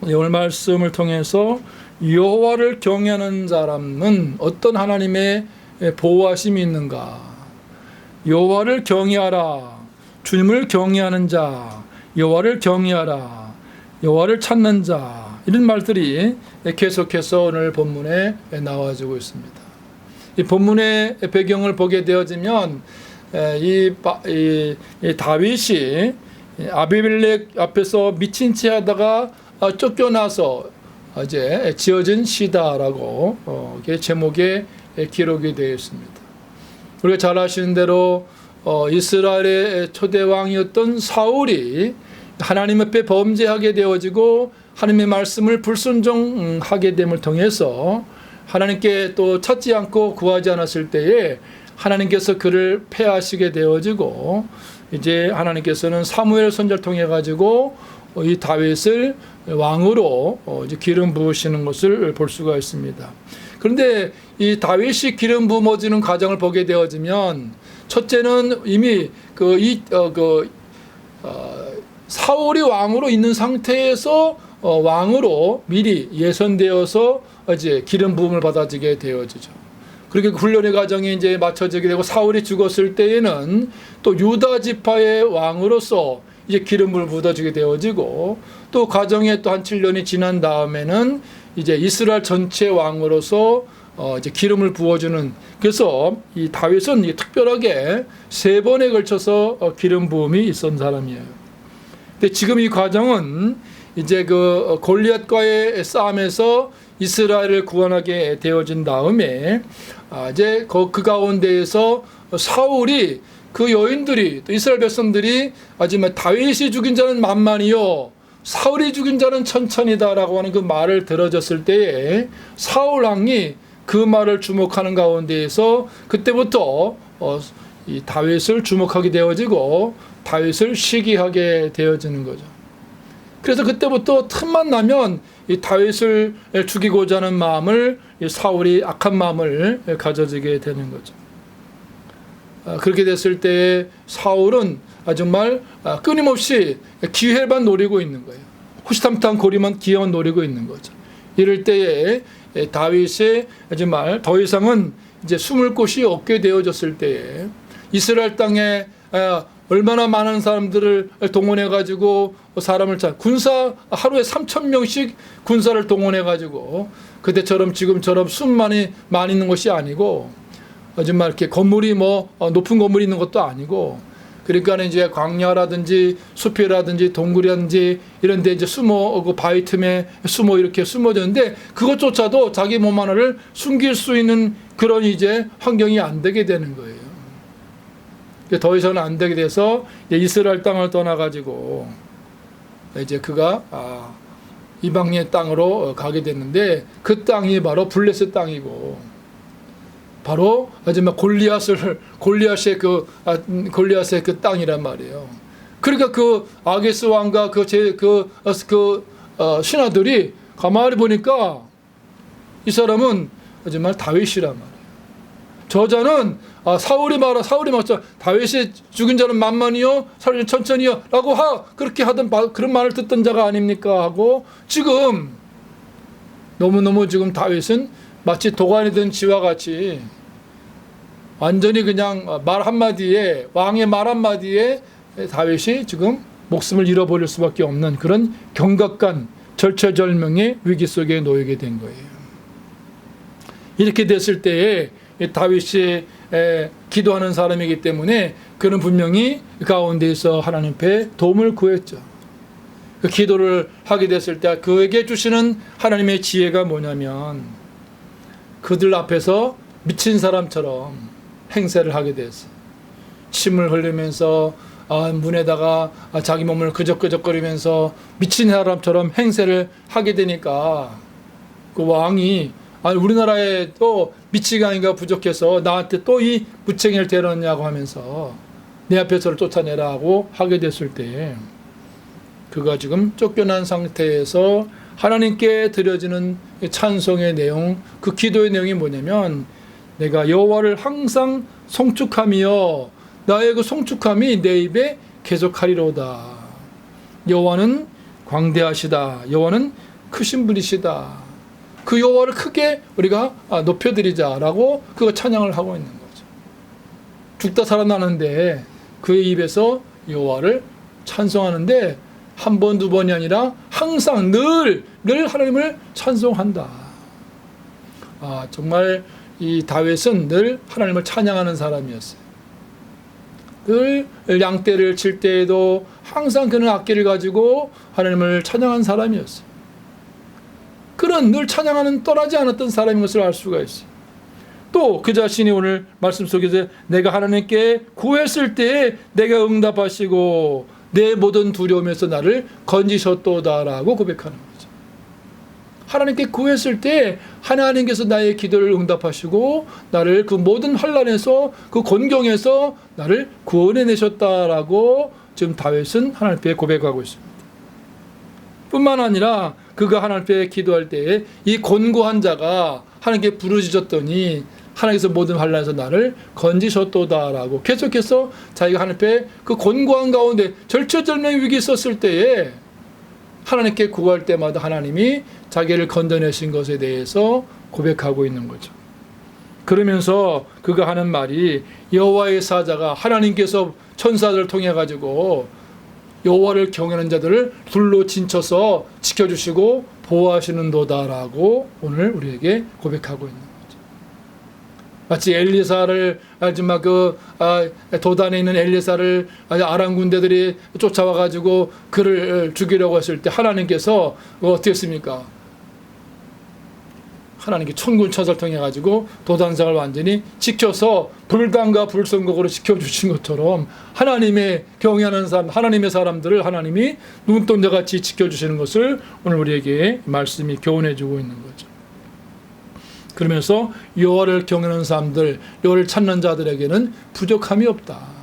오늘 말씀을 통해서 여호와를 경외하는 사람은 어떤 하나님의 보호하심이 있는가? 여호와를 경외하라. 주님을 경외하는 자, 여호와를 경외하라. 여호와를 찾는 자. 이런 말들이 계속해서 오늘 본문에 나와지고 있습니다. 이 본문의 배경을 보게 되어지면 이 다윗이 아비멜렉 앞에서 미친 채 하다가 쫓겨나서 이제 지어진 시다라고 제목에 기록이 되어 있습니다. 우리가 잘 아시는 대로 이스라엘의 초대 왕이었던 사울이 하나님 앞에 범죄하게 되어지고 하나님의 말씀을 불순종하게 됨을 통해서 하나님께 또 찾지 않고 구하지 않았을 때에 하나님께서 그를 패하시게 되어지고 이제 하나님께서는 사무엘 선지자를 통해 가지고 이 다윗을 왕으로 이제 기름 부으시는 것을 볼 수가 있습니다. 그런데 이 다윗이 기름 부어지는 과정을 보게 되어지면 첫째는 이미 사울이 왕으로 있는 상태에서 왕으로 미리 예선되어서 이제 기름 부음을 받아지게 되어지죠. 그렇게 훈련의 과정이 이제 맞춰지게 되고 사울이 죽었을 때에는 또 유다 지파의 왕으로서 이제 기름을 붓어지게 되어지고 또 과정에 또 한 7년이 지난 다음에는 이제 이스라엘 전체 왕으로서 이제 기름을 부어주는, 그래서 이 다윗은 특별하게 3번에 걸쳐서 기름 부음이 있었던 사람이에요. 근데 지금 이 과정은 이제 그 골리앗과의 싸움에서 이스라엘을 구원하게 되어진 다음에 이제 그 가운데에서 사울이 그 여인들이 또 이스라엘 백성들이 하지만 다윗이 죽인 자는 만만이요 사울이 죽인 자는 천천이다라고 하는 그 말을 들어졌을 때에 사울 왕이 그 말을 주목하는 가운데에서 그때부터 이 다윗을 주목하게 되어지고 다윗을 시기하게 되어지는 거죠. 그래서 그때부터 틈만 나면 이 다윗을 죽이고자 하는 마음을 이 사울이 악한 마음을 가져지게 되는 거죠. 그렇게 됐을 때 사울은 정말 끊임없이 기회만 노리고 있는 거예요. 호시탐탐 고리만 기회만 노리고 있는 거죠. 이럴 때에 다윗이 정말 더 이상은 이제 숨을 곳이 없게 되어졌을 때에 이스라엘 땅에 얼마나 많은 사람들을 동원해 가지고 사람을 군사 하루에 3,000명씩 군사를 동원해 가지고 그때처럼 지금처럼 수만이 많이 있는 것이 아니고 정말 이렇게 건물이 높은 건물이 있는 것도 아니고, 그러니까 이제 광야라든지 숲이라든지 동굴이라든지 이런 데 이제 그 바위 틈에 이렇게 숨어졌는데 그것조차도 자기 몸 하나를 숨길 수 있는 그런 이제 환경이 안 되게 되는 거예요. 더 이상은 안 되게 돼서 이스라엘 땅을 떠나가지고 이제 그가 이방의 땅으로 가게 됐는데 그 땅이 바로 블레셋 땅이고 바로 하지만 골리앗의 그 땅이란 말이에요. 그러니까 그 아게스 왕과 신하들이 가만히 보니까 이 사람은 정말 다윗이란 말이에요. 저자는 사울이 말했죠. 다윗이 죽인 자는 만만이요, 사울이 천천히요, 라고 그렇게 하던 그런 말을 듣던 자가 아닙니까? 하고 지금 너무너무 지금 다윗은 마치 도관이 든 쥐와 같이 완전히 그냥 말 한마디에 왕의 말 한마디에 다윗이 지금 목숨을 잃어버릴 수밖에 없는 그런 경각간 절체절명의 위기 속에 놓이게 된 거예요. 이렇게 됐을 때에 다윗이 기도하는 사람이기 때문에 그는 분명히 가운데에서 하나님 앞에 도움을 구했죠. 그 기도를 하게 됐을 때 그에게 주시는 하나님의 지혜가 뭐냐면 그들 앞에서 미친 사람처럼 행세를 하게 됐어요. 침을 흘리면서 문에다가 자기 몸을 끄적끄적거리면서 미친 사람처럼 행세를 하게 되니까 그 왕이 우리나라에 또 미치광이가 부족해서 나한테 또 이 무책임을 대놨냐고 하면서 내 앞에서를 쫓아내라 하고 하게 됐을 때 그가 지금 쫓겨난 상태에서 하나님께 드려지는 찬송의 내용, 그 기도의 내용이 뭐냐면 내가 여호와를 항상 송축하며 나의 그 송축함이 내 입에 계속하리로다. 여호와는 광대하시다. 여호와는 크신 분이시다. 그 여호와를 크게 우리가 높여드리자라고 그거 찬양을 하고 있는 거죠. 죽다 살아나는데 그의 입에서 여호와를 찬송하는데 한 번, 두 번이 아니라 항상 늘 하나님을 찬송한다. 정말 이 다윗은 늘 하나님을 찬양하는 사람이었어요. 늘 양떼를 칠 때에도 항상 그는 악기를 가지고 하나님을 찬양한 사람이었어요. 그는 늘 찬양하는 떠나지 않았던 사람인 것을 알 수가 있어요. 또 그 자신이 오늘 말씀 속에서 내가 하나님께 구했을 때에 내가 응답하시고 내 모든 두려움에서 나를 건지셨도다라고 고백하는 거죠. 하나님께 구했을 때 하나님께서 나의 기도를 응답하시고 나를 그 모든 환난에서 그 곤경에서 나를 구원해내셨다라고 지금 다윗은 하나님께 고백하고 있습니다. 뿐만 아니라 그가 하나님께 기도할 때에 이 곤고한 자가 하나님께 부르짖었더니 하나님께서 모든 환난에서 나를 건지셨도다라고 계속해서 자기가 하나님께 그 곤고한 가운데 절체절명의 위기 있었을 때에 하나님께 구할 때마다 하나님이 자기를 건져내신 것에 대해서 고백하고 있는 거죠. 그러면서 그가 하는 말이 여호와의 사자가 하나님께서 천사들을 통해 가지고 여호와를 경외하는 자들을 둘로 진쳐서 지켜주시고 보호하시는도다라고 오늘 우리에게 고백하고 있는 거죠. 마치 엘리사를 마지막 도단에 있는 엘리사를 아람 군대들이 쫓아와 가지고 그를 죽이려고 했을 때 하나님께서 어떻게 했습니까? 하나님께 천군 천사를 통해 가지고 도단상을 완전히 지켜서 불단과 불성곡으로 지켜주신 것처럼 하나님의 경외하는 사람, 하나님의 사람들을 하나님이 눈동자같이 지켜주시는 것을 오늘 우리에게 말씀이 교훈해주고 있는 거죠. 그러면서 여호와를 경외하는 사람들, 여호와를 찾는 자들에게는 부족함이 없다.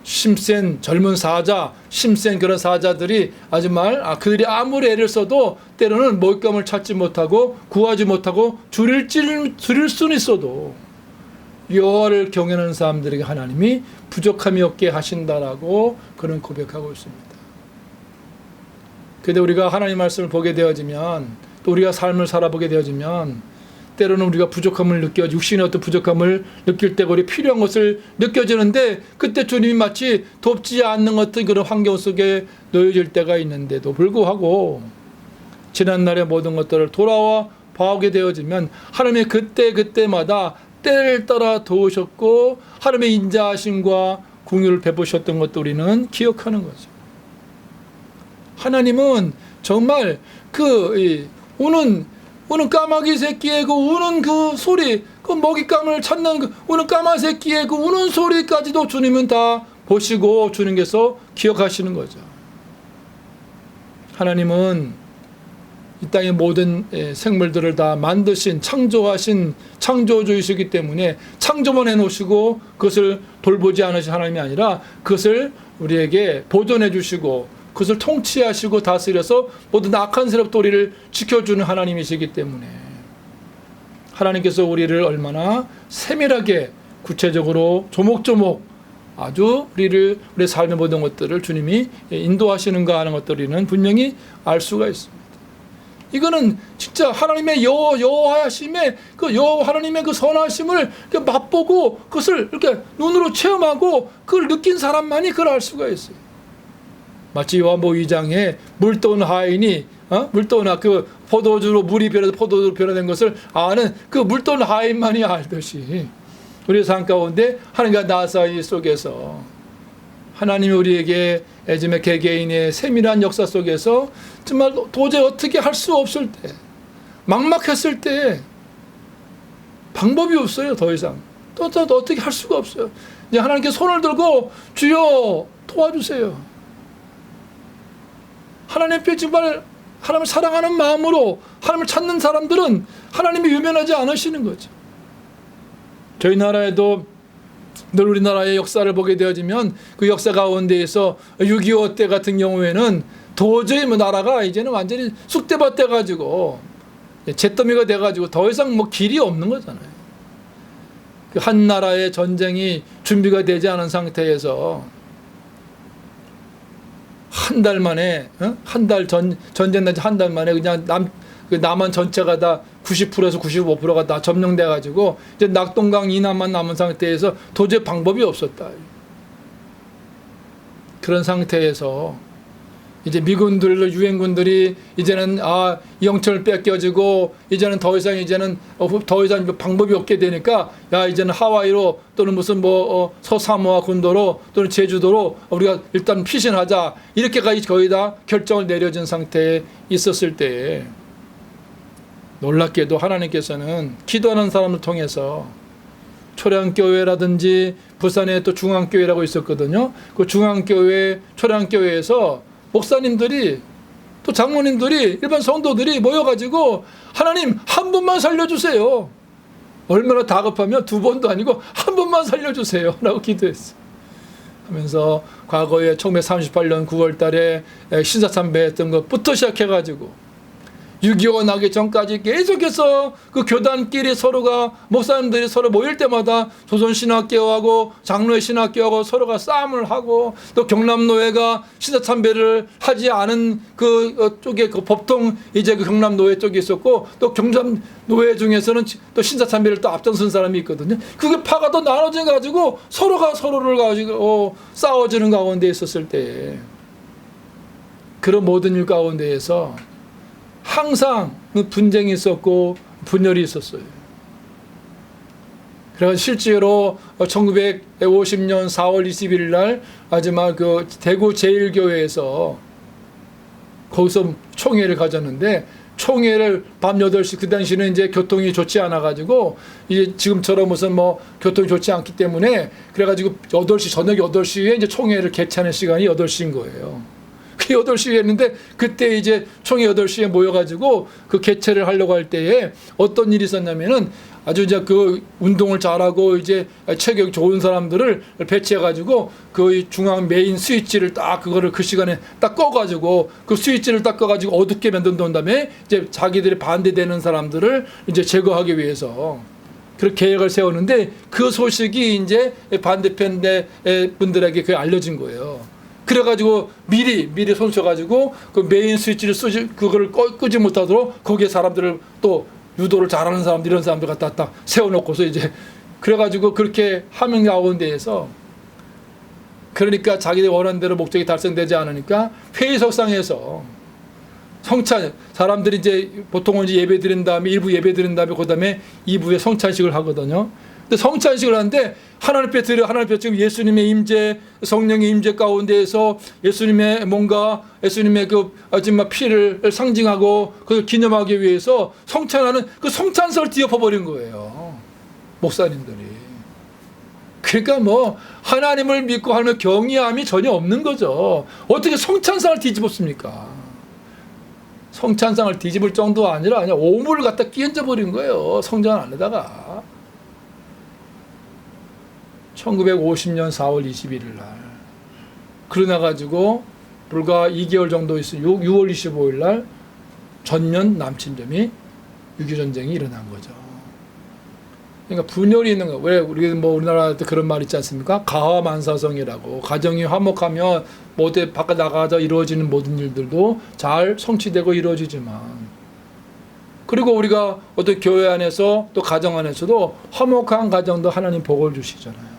힘센 젊은 사자, 힘센 그런 사자들이 그들이 아무리 애를 써도 때로는 먹잇감을 찾지 못하고 구하지 못하고 줄일 수는 있어도 여호와를 경외하는 사람들에게 하나님이 부족함이 없게 하신다라고 그런 고백하고 있습니다. 그런데 우리가 하나님 말씀을 보게 되어지면 또 우리가 삶을 살아보게 되어지면 때로는 우리가 부족함을 육신의 어떤 부족함을 느낄 때 우리 필요한 것을 느껴지는데 그때 주님이 마치 돕지 않는 어떤 그런 환경 속에 놓여질 때가 있는데도 불구하고 지난날의 모든 것들을 돌아와 봐오게 되어지면 하나님의 그때마다 때를 따라 도우셨고 하나님의 인자하심과 긍휼을 베푸셨던 것도 우리는 기억하는 거죠. 하나님은 정말 우는 까마귀 새끼의 그 우는 그 소리, 그 먹잇감을 찾는 그 우는 까마귀 새끼의 그 우는 소리까지도 주님은 다 보시고 주님께서 기억하시는 거죠. 하나님은 이 땅의 모든 생물들을 다 만드신 창조하신 창조주이시기 때문에 창조만 해놓으시고 그것을 돌보지 않으신 하나님이 아니라 그것을 우리에게 보존해 주시고 그것을 통치하시고 다스려서 모든 악한 세력도 우리를 지켜주는 하나님이시기 때문에 하나님께서 우리를 얼마나 세밀하게 구체적으로 조목조목 아주 우리의 삶의 모든 것들을 주님이 인도하시는가 하는 것들을 분명히 알 수가 있습니다. 이거는 진짜 하나님의 여호와하심의 하나님의 그 선하심을 맛보고 그것을 이렇게 눈으로 체험하고 그걸 느낀 사람만이 그걸 알 수가 있어요. 마치 요한복음 2장에 물떠온 하인이 물떠온 그 포도주로 물이 변해서 포도주로 변화된 것을 아는 그 물떠온 하인만이 알듯이 우리의 삶 가운데 하나님과 나 사이 속에서 하나님이 우리에게 애즘의 개개인의 세밀한 역사 속에서 정말 도저히 어떻게 할 수 없을 때 막막했을 때 방법이 없어요. 더 이상 또 어떻게 할 수가 없어요. 이제 하나님께 손을 들고 주여 도와주세요. 하나님 앞에 정말 하나님을 사랑하는 마음으로 하나님을 찾는 사람들은 하나님이 외면하지 않으시는 거죠. 저희 나라에도 늘 우리나라의 역사를 보게 되어지면 그 역사 가운데에서 6.25 때 같은 경우에는 도저히 나라가 이제는 완전히 쑥대밭 돼가지고 잿더미가 돼가지고 더 이상 길이 없는 거잖아요. 그 한 나라의 전쟁이 준비가 되지 않은 상태에서 한 달 만에 한 달 전쟁 난 지 한 달 만에 그냥 남한 전체가 다 90%에서 95%가 다 점령돼 가지고 이제 낙동강 이남만 남은 상태에서 도저히 방법이 없었다. 그런 상태에서 이제 미군들, 유엔군들이 이제는 영천을 뺏겨지고 이제는 더 이상 방법이 없게 되니까 이제는 하와이로 또는 무슨 서사모아 군도로 또는 제주도로 우리가 일단 피신하자, 이렇게까지 거의 다 결정을 내려진 상태에 있었을 때에 놀랍게도 하나님께서는 기도하는 사람을 통해서 초량교회라든지 부산에 또 중앙교회라고 있었거든요. 그 중앙교회, 초량교회에서 목사님들이 또 장로님들이 일반 성도들이 모여가지고 하나님 한 분만 살려주세요. 얼마나 다급하면 두 번도 아니고 한 분만 살려주세요 라고 기도했어요. 하면서 과거에 1938년 9월 달에 신사참배했던 것부터 시작해가지고 6.25 나기 전까지 계속해서 그 교단끼리 서로가, 목사님들이 서로 모일 때마다 조선신학교하고 장로의 신학교하고 서로가 싸움을 하고, 또 경남노회가 신사참배를 하지 않은 그 쪽에 그 법통 이제 그 경남노회 쪽에 있었고, 또 경남노회 중에서는 또 신사참배를 또 앞장선 사람이 있거든요. 그게 파가 또 나눠져 가지고 서로가 서로를 가지고 싸워지는 가운데 있었을 때, 그런 모든 일 가운데에서 항상 분쟁이 있었고 분열이 있었어요. 그래서 실제로 1950년 4월 21일 날 마지막 그 대구 제1교회에서 거기서 총회를 가졌는데, 총회를 밤 8시, 그 당시는 이제 교통이 좋지 않아 가지고 이제 지금처럼 무슨 교통이 좋지 않기 때문에 그래 가지고 8시, 저녁 8시에 이제 총회를 개최하는 시간이 8시인 거예요. 그 8시에 했는데, 그때 이제 총회 8시에 모여가지고 그 개최를 하려고 할 때에 어떤 일이 있었냐면은, 아주 이제 그 운동을 잘하고 이제 체격이 좋은 사람들을 배치해가지고 그 중앙 메인 스위치를 딱 그거를 그 시간에 딱 꺼가지고 그 스위치를 딱 꺼가지고 어둡게 만든 다음에 이제 자기들이 반대되는 사람들을 이제 제거하기 위해서 그렇게 계획을 세웠는데, 그 소식이 이제 반대편 분들에게 그게 알려진 거예요. 그래가지고 미리 손쳐가지고 그 메인 스위치를 그거를 끄지 못하도록 거기에 사람들을 또 유도를 잘하는 사람들, 이런 사람들 갖다 딱 세워놓고서 이제 그래가지고 그렇게 하는 가운데에서, 그러니까 자기들 원하는 대로 목적이 달성되지 않으니까 회의석상에서 성찬, 사람들이 이제 보통은 이제 예배 드린 다음에, 일부 예배 드린 다음에 그 다음에 2부에 성찬식을 하거든요. 근데 성찬식을 하는데 하나님 앞에 지금 예수님의 임재, 성령의 임재 가운데에서 예수님의 그 마지막 피를 상징하고 그걸 기념하기 위해서 성찬하는 그 성찬석을 뒤엎어버린 거예요, 목사님들이. 그러니까 하나님을 믿고 하는 경외함이 전혀 없는 거죠. 어떻게 성찬상을 뒤집었습니까? 성찬상을 뒤집을 정도가 아니라 그냥 오물을 갖다 끼얹어 버린 거예요, 성전 안에다가. 1950년 4월 21일 날. 그러나 가지고 불과 2개월 정도 있어 6월 25일 날 전면 남침점이 6.25 전쟁이 일어난 거죠. 그러니까 분열이 있는 거. 왜 우리 우리나라도 그런 말 있지 않습니까? 가화만사성이라고. 가정이 화목하면 어디 바깥 나가서 이루어지는 모든 일들도 잘 성취되고 이루어지지만, 그리고 우리가 어떤 교회 안에서 또 가정 안에서도 화목한 가정도 하나님 복을 주시잖아요.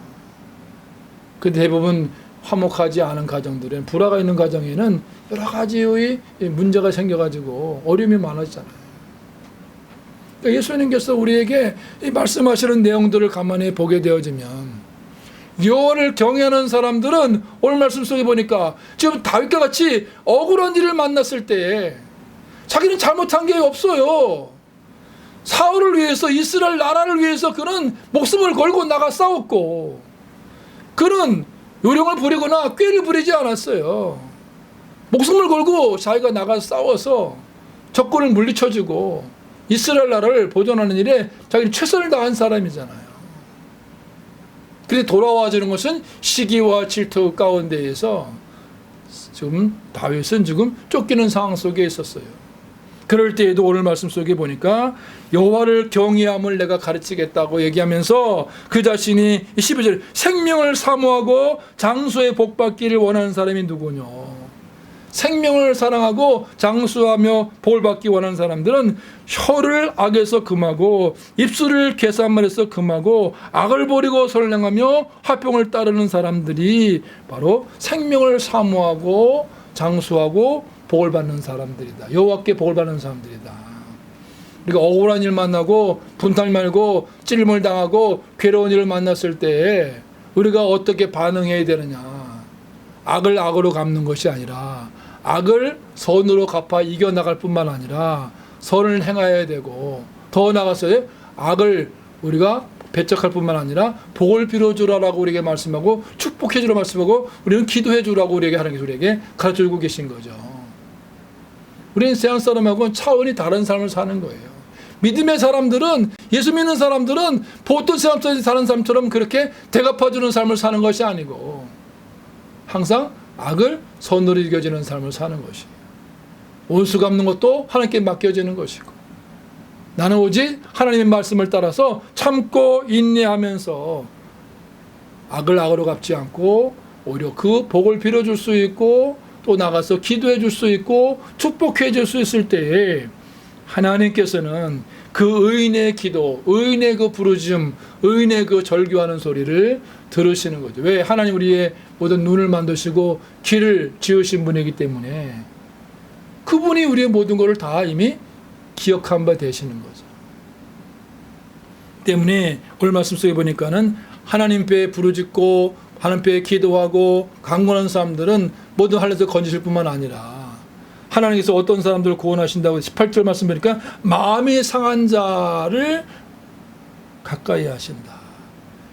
근데 대부분 화목하지 않은 가정들은, 불화가 있는 가정에는 여러 가지의 문제가 생겨가지고 어려움이 많아지잖아요. 그러니까 예수님께서 우리에게 이 말씀하시는 내용들을 가만히 보게 되어지면, 여호와를 경외하는 사람들은 오늘 말씀 속에 보니까 지금 다윗과 같이 억울한 일을 만났을 때 자기는 잘못한 게 없어요. 사울을 위해서, 이스라엘 나라를 위해서 그는 목숨을 걸고 나가 싸웠고, 그는 요령을 부리거나 꾀를 부리지 않았어요. 목숨을 걸고 자기가 나가 싸워서 적군을 물리쳐주고 이스라엘 나라를 보존하는 일에 자기는 최선을 다한 사람이잖아요. 그런데 돌아와주는 것은 시기와 질투 가운데에서 지금 다윗은 지금 쫓기는 상황 속에 있었어요. 그럴 때에도 오늘 말씀 속에 보니까 여호와를 경외함을 내가 가르치겠다고 얘기하면서 그 자신이 12절 생명을 사모하고 장소에 복받기를 원하는 사람이 누구뇨. 생명을 사랑하고 장수하며 복을 받기 원하는 사람들은 혀를 악에서 금하고 입술을 계산말에서 금하고 악을 버리고 선량하며 화평을 따르는 사람들이 바로 생명을 사모하고 장수하고 복을 받는 사람들이다. 여호와께 복을 받는 사람들이다. 우리가 억울한 일 만나고 분탈 말고 찔림을 당하고 괴로운 일을 만났을 때 우리가 어떻게 반응해야 되느냐. 악을 악으로 갚는 것이 아니라 악을 선으로 갚아 이겨나갈 뿐만 아니라 선을 행해야 되고 더 나아가서 악을 우리가 배척할 뿐만 아니라 복을 빌어주라라고 우리에게 말씀하고 축복해주라고 말씀하고 우리는 기도해주라고 우리에게 하나님께서 우리에게 가르쳐주고 계신 거죠. 우리는 세상 사람하고는 차원이 다른 삶을 사는 거예요. 믿음의 사람들은, 예수 믿는 사람들은 보통 세상 속에서 사는 사람처럼 그렇게 대갚아주는 삶을 사는 것이 아니고 항상 악을 선으로 이겨지는 삶을 사는 것이에요. 원수 갚는 것도 하나님께 맡겨지는 것이고 나는 오직 하나님의 말씀을 따라서 참고 인내하면서 악을 악으로 갚지 않고 오히려 그 복을 빌어줄 수 있고 또 나가서 기도해 줄 수 있고 축복해 줄 수 있을 때에 하나님께서는 그 의인의 기도, 의인의 그 부르짖음, 의인의 그 절규하는 소리를 들으시는 거죠. 왜? 하나님 우리의 모든 눈을 만드시고 귀를 지으신 분이기 때문에 그분이 우리의 모든 것을 다 이미 기억한 바 되시는 거죠. 때문에 오늘 말씀 속에 보니까는 하나님 께 부르짖고 하나님 께 기도하고 강건한 사람들은 모든 할례에서 건지실 뿐만 아니라 하나님께서 어떤 사람들을 구원하신다고 18절 말씀 보니까 마음이 상한 자를 가까이 하신다.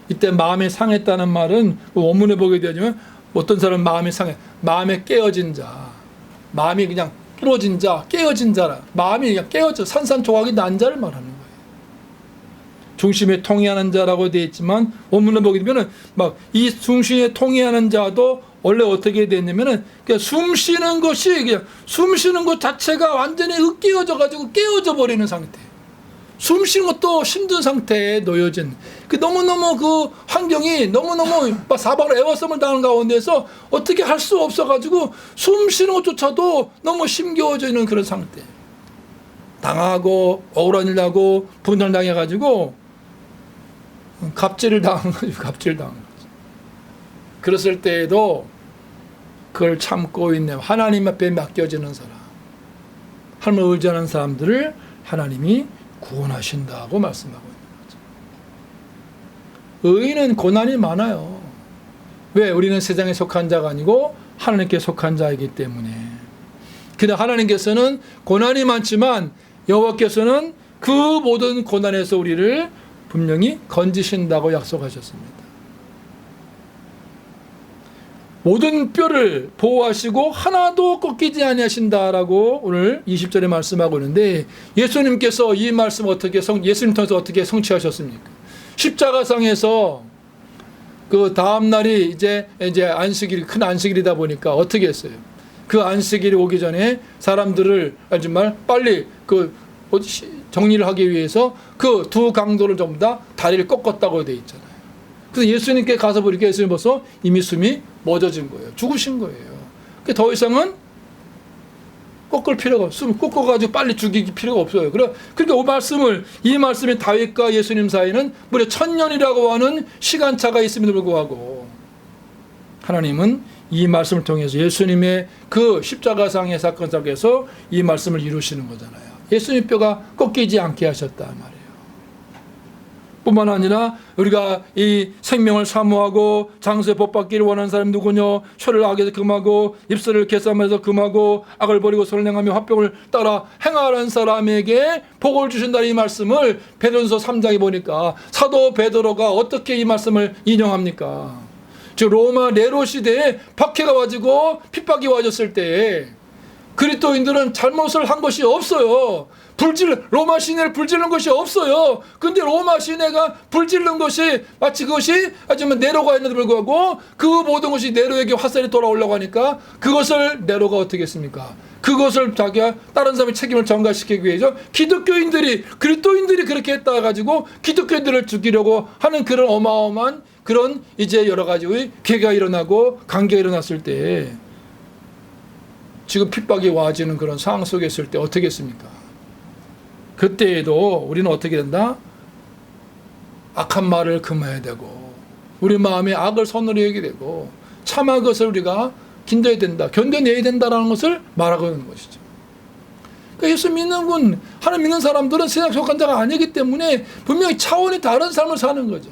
이때 마음이 상했다는 말은 원문에 보게 되면 어떤 사람은 마음이 상해, 마음에 깨어진 자, 마음이 그냥 부러진 자, 깨어진 자라, 마음이 그냥 깨어져 산산조각이 난 자를 말하는 거예요. 중심에 통해하는 자라고 되어 있지만 원문에 보게 되면은 막 이 중심에 통해하는 자도 원래 어떻게 됐냐면은 그냥 숨 쉬는 것이 그냥 숨 쉬는 것 자체가 완전히 으깨어져 가지고 깨어져 버리는 상태. 숨 쉬는 것도 힘든 상태에 놓여진 그 너무너무 그 환경이 너무너무 사방으로 에워싸움을 당하는 가운데서 어떻게 할 수 없어 가지고 숨 쉬는 것조차도 너무 힘겨워져 있는 그런 상태. 당하고 억울한 일 나고 분열 당해 가지고 갑질을 당한 거죠. 갑질을 당한 거죠. 그랬을 때에도 그걸 참고 있는 하나님 앞에 맡겨지는 사람, 하나님을 의지하는 사람들을 하나님이 구원하신다고 말씀하고 있는 거죠. 의인은 고난이 많아요. 왜? 우리는 세상에 속한 자가 아니고 하나님께 속한 자이기 때문에. 그런데 하나님께서는 고난이 많지만 여호와께서는 그 모든 고난에서 우리를 분명히 건지신다고 약속하셨습니다. 모든 뼈를 보호하시고 하나도 꺾이지 아니하신다라고 오늘 20절에 말씀하고 있는데 예수님께서 이 말씀 예수님 통해서 어떻게 성취하셨습니까? 십자가상에서 그 다음 날이 이제 안식일, 큰 안식일이다 보니까 어떻게 했어요? 그 안식일이 오기 전에 사람들을 정말 빨리 정리를 하기 위해서 그 두 강도를 전부 다 다리를 꺾었다고 되어 있잖아요. 그래서 예수님께 가서 보니까 예수님 벌써 이미 숨이 멎어진 거예요. 죽으신 거예요. 더 이상은 꺾을 필요가 없어요. 숨을 꺾어가지고 빨리 죽이기 필요가 없어요. 그러니까 이 말씀이 다윗과 예수님 사이는 무려 1000년이라고 하는 시간차가 있음에도 불구하고 하나님은 이 말씀을 통해서 예수님의 그 십자가상의 사건 속에서 이 말씀을 이루시는 거잖아요. 예수님 뼈가 꺾이지 않게 하셨다 말이에요. 뿐만 아니라 우리가 이 생명을 사모하고 장수의 복 받기를 원하는 사람이 누구냐? 혀를 악에서 금하고 입술을 개쌈에서 금하고 악을 버리고 선량하며 화평을 따라 행하라는 사람에게 복을 주신다 이 말씀을 베드로전서 3장에 보니까 사도 베드로가 어떻게 이 말씀을 인용합니까? 즉 로마 네로 시대에 박해가 와지고 핍박이 와졌을 때에 그리스도인들은 잘못을 한 것이 없어요. 로마 시내를 불지른 것이 없어요. 근데 로마 시내가 불지른 것이 마치 그것이 아니면 네로가 있는데 불구하고 그 모든 것이 네로에게 화살이 돌아오려고 하니까 그것을 네로가 어떻게 했습니까? 그것을 자기가 다른 사람의 책임을 전가시키기 위해서 그리스도인들이 그렇게 했다 가지고 기독교인들을 죽이려고 하는 그런 어마어마한 그런 이제 여러 가지의 괴가 일어나고 관계가 일어났을 때 지금 핍박이 와지는 그런 상황 속에 있을 때 어떻게 했습니까? 그때에도 우리는 어떻게 된다? 악한 말을 금해야 되고 우리 마음에 악을 선으로 여기게 되고 참한 것을 우리가 견뎌야 된다. 견뎌내야 된다라는 것을 말하고 있는 것이죠. 그러니까 예수 믿는 분, 하나님 믿는 사람들은 세상 속한 자가 아니기 때문에 분명히 차원이 다른 삶을 사는 거죠.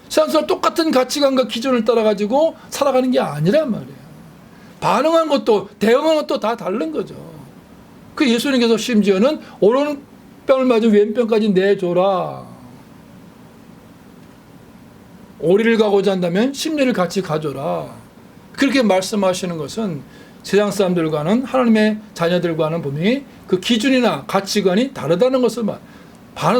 세상에서 똑같은 가치관과 기준을 따라가지고 살아가는 게 아니란 말이에요. 반응한 것도 대응한 것도 다 다른 거죠. 그 예수님께서 심지어는 오른뺨을 맞은 왼뺨까지 내줘라. 오리를 가고자 한다면 십리를 같이 가져라. 그렇게 말씀하시는 것은 세상 사람들과는 하나님의 자녀들과는 분명히 그 기준이나 가치관이 다르다는 것을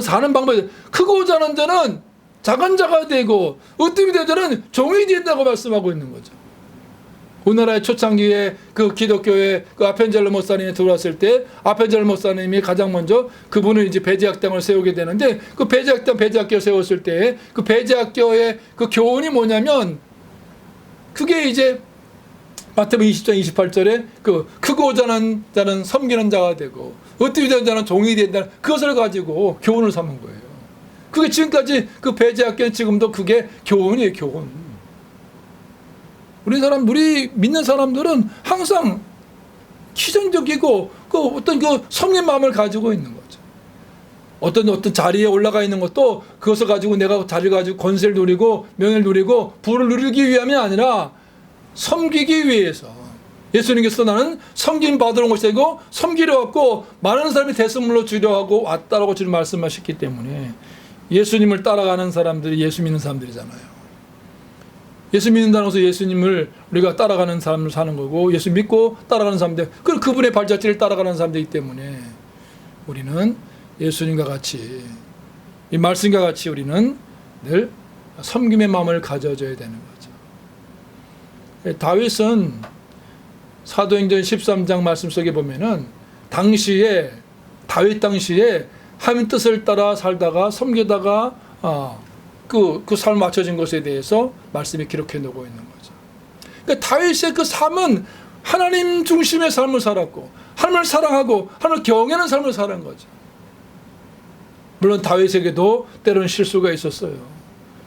사는 방법이 크고자 하는 자는 작은 자가 되고 으뜸이 되는 자는 종이 된다고 말씀하고 있는 거죠. 우리나라의 초창기에 그 기독교의 그 아펜젤로 목사님이 들어왔을 때 아펜젤로 목사님이 가장 먼저 그분은 이제 배제학당을 세우게 되는데 그 배제학교를 세웠을 때 그 배제학교의 그 교훈이 뭐냐면 그게 이제 마태복음 20장 28절에 그 크고자 하는 자는 섬기는 자가 되고 으뜸이 되는 자는 종이 된다. 그것을 가지고 교훈을 삼은 거예요. 그게 지금까지 그 배제학교는 지금도 그게 교훈이에요, 교훈. 우리 믿는 사람들은 항상 희생적이고 그 어떤 그 섬긴 마음을 가지고 있는 거죠. 어떤 자리에 올라가 있는 것도 그것을 가지고 내가 자리를 가지고 권세를 누리고 명예를 누리고 부를 누리기 위함이 아니라 섬기기 위해서. 예수님께서 나는 섬김 받으러 온 것이고 섬기려 왔고 많은 사람이 대선물로 주려 하고 왔다라고 주님 말씀하셨기 때문에 예수님을 따라가는 사람들이 예수 믿는 사람들이잖아요. 예수 믿는다는 것은 예수님을 우리가 따라가는 사람을 사는 거고 예수 믿고 따라가는 사람들 그분의 발자취를 따라가는 사람들이기 때문에 우리는 예수님과 같이 이 말씀과 같이 우리는 늘 섬김의 마음을 가져줘야 되는 거죠. 다윗은 사도행전 13장 말씀 속에 보면은 다윗 당시에 하나님 뜻을 따라 살다가 섬기다가 그 삶 맞춰진 것에 대해서 말씀이 기록해 놓고 있는 거죠. 그러니까 다윗의 그 삶은 하나님 중심의 삶을 살았고 하나님을 사랑하고 하나님을 경외하는 삶을 살은 거죠. 물론 다윗에게도 때로는 실수가 있었어요.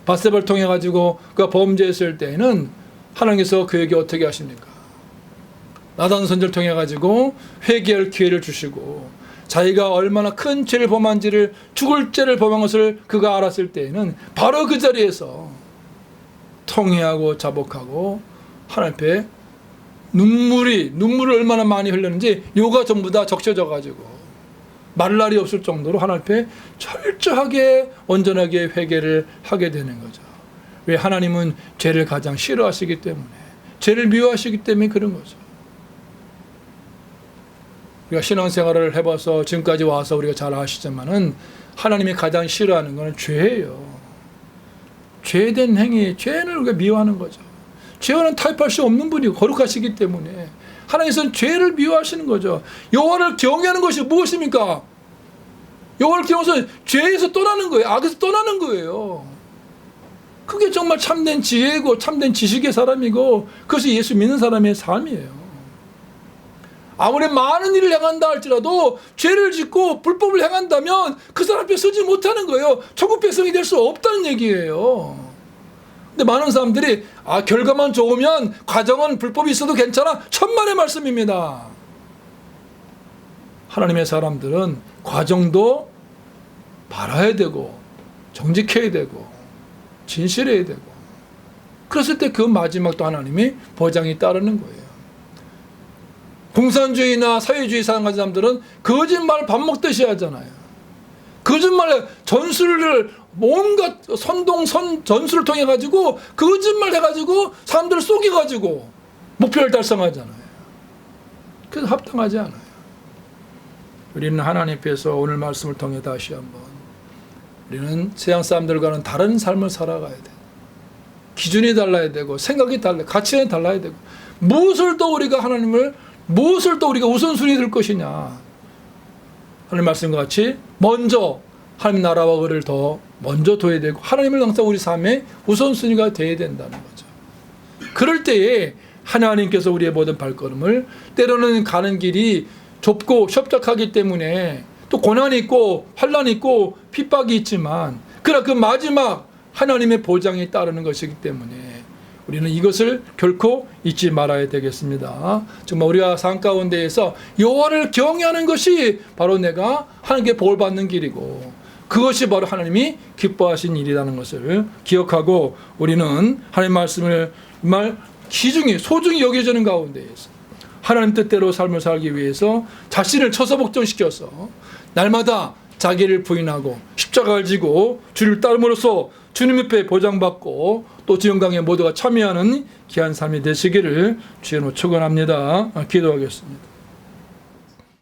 밧세바를 통해 가지고 그가 범죄했을 때에는 하나님께서 그에게 어떻게 하십니까? 나단 선지를 통해 가지고 회개할 기회를 주시고 자기가 얼마나 큰 죄를 범한지를 죽을 죄를 범한 것을 그가 알았을 때에는 바로 그 자리에서 통회하고 자복하고 하나님 앞에 눈물을 얼마나 많이 흘렸는지 요가 전부 다 적셔져 가지고 말 날이 없을 정도로 하나님 앞에 철저하게 온전하게 회개를 하게 되는 거죠. 왜? 하나님은 죄를 가장 싫어하시기 때문에 죄를 미워하시기 때문에 그런 거죠. 우리가 신앙생활을 해봐서 지금까지 와서 우리가 잘 아시지만은 하나님이 가장 싫어하는 것은 죄예요. 죄된 행위, 죄는 우리가 미워하는 거죠. 죄와는 타협할 수 없는 분이 거룩하시기 때문에 하나님께서는 죄를 미워하시는 거죠. 여호와를 경외하는 것이 무엇입니까? 여호와를 경외해서 죄에서 떠나는 거예요. 악에서 떠나는 거예요. 그게 정말 참된 지혜고 참된 지식의 사람이고 그것이 예수 믿는 사람의 삶이에요. 아무리 많은 일을 행한다 할지라도 죄를 짓고 불법을 행한다면 그 사람 앞에 서지 못하는 거예요. 천국 백성이 될 수 없다는 얘기예요. 근데 많은 사람들이 결과만 좋으면 과정은 불법이 있어도 괜찮아. 천만의 말씀입니다. 하나님의 사람들은 과정도 바라야 되고 정직해야 되고 진실해야 되고 그랬을 때 그 마지막도 하나님이 보장이 따르는 거예요. 공산주의나 사회주의 사랑하는 사람들은 거짓말 밥 먹듯이 하잖아요. 거짓말 전술을 온갖 전술을 통해 가지고 거짓말 해가지고 사람들을 속여가지고 목표를 달성하잖아요. 그래서 합당하지 않아요. 우리는 하나님 앞에서 오늘 말씀을 통해 다시 한번 우리는 세상 사람들과는 다른 삶을 살아가야 돼. 기준이 달라야 되고 생각이 달라야 가치관이 달라야 되고 무엇을 더 우리가 우선순위 들 것이냐. 하나님 말씀과 같이 먼저 하나님 나라와 의를 더 먼저 둬야 되고 하나님을 항상 우리 삶의 우선순위가 돼야 된다는 거죠. 그럴 때에 하나님께서 우리의 모든 발걸음을, 때로는 가는 길이 좁고 협착하기 때문에 또 고난이 있고 환난이 있고 핍박이 있지만, 그러나 그 마지막 하나님의 보장이 따르는 것이기 때문에 우리는 이것을 결코 잊지 말아야 되겠습니다. 정말 우리가 삶 가운데에서 여호와를 경외하는 것이 바로 내가 하나님께 복 받는 길이고, 그것이 바로 하나님이 기뻐하신 일이라는 것을 기억하고, 우리는 하나님의 말씀을 정말 소중히 여겨지는 가운데에서 하나님 뜻대로 삶을 살기 위해서 자신을 처소복종시켜서 날마다 자기를 부인하고 십자가를 지고 주를 따름으로써 주님 옆에 보장받고 또 지영강에 모두가 참여하는 귀한 삶이 되시기를 주의 이름으로 축원합니다. 기도하겠습니다.